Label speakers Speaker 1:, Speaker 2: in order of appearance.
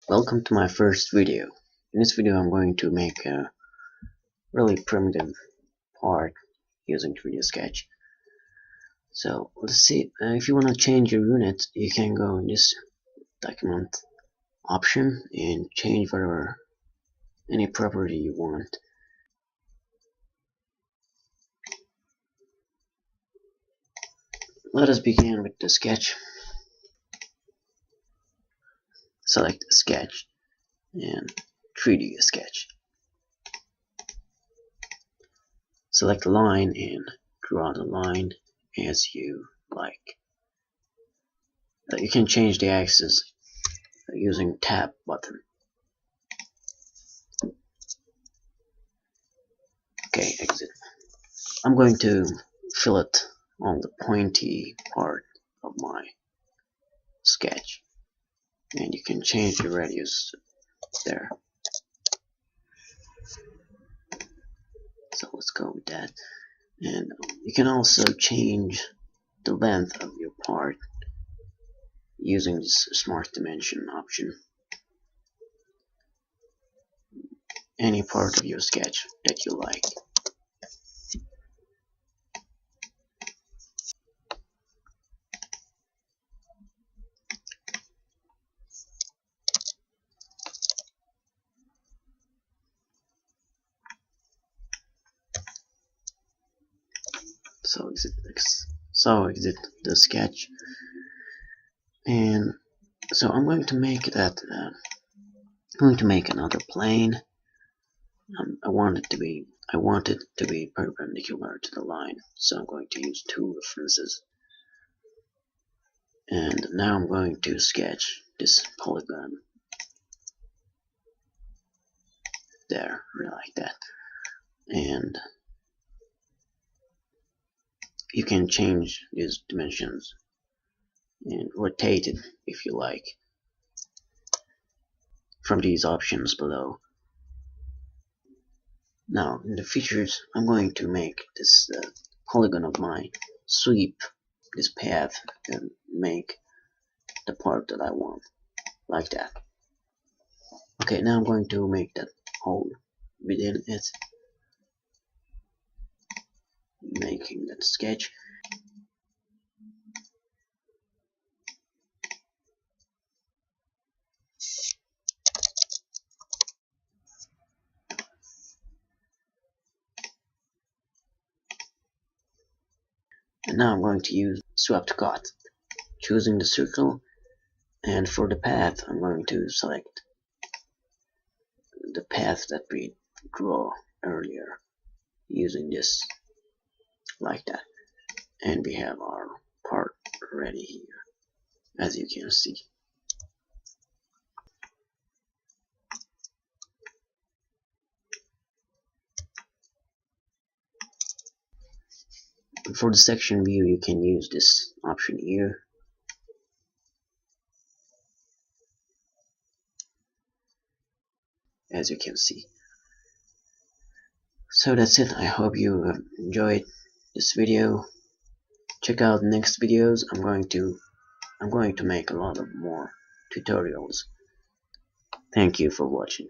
Speaker 1: Welcome to my first video. In this video I'm going to make a really primitive part using 3D Sketch. So let's see, if you want to change your unit, you can go in this document option and change whatever any property you want. Let us begin with the sketch. Select sketch and 3D Sketch. Select a line and draw the line as you like. You can change the axis using tab button. Okay, exit. I'm going to fillet on the pointy part of my sketch, and you can change the radius there. So let's go with that. And you can also change the length of your part using this smart dimension option. Any part of your sketch that you like. So exit the sketch, and so I'm going to make that. I'm going to make another plane. I want it to be perpendicular to the line, so I'm going to use two references. And now I'm going to sketch this polygon there, like that. And you can change these dimensions and rotate it if you like from these options below. Now in the features, I'm going to make this polygon of mine sweep this path and make the part that I want, like that. Okay, now I'm going to make that hole within it, making that sketch. And now I'm going to use swept cut, choosing the circle, and for the path I'm going to select the path that we draw earlier using this, like that. And we have our part ready here, as you can see. For the section view, you can use this option here. As you can see. So that's it. I hope you enjoyed this video. Check out the next videos. I'm going to make a lot of more tutorials. Thank you for watching.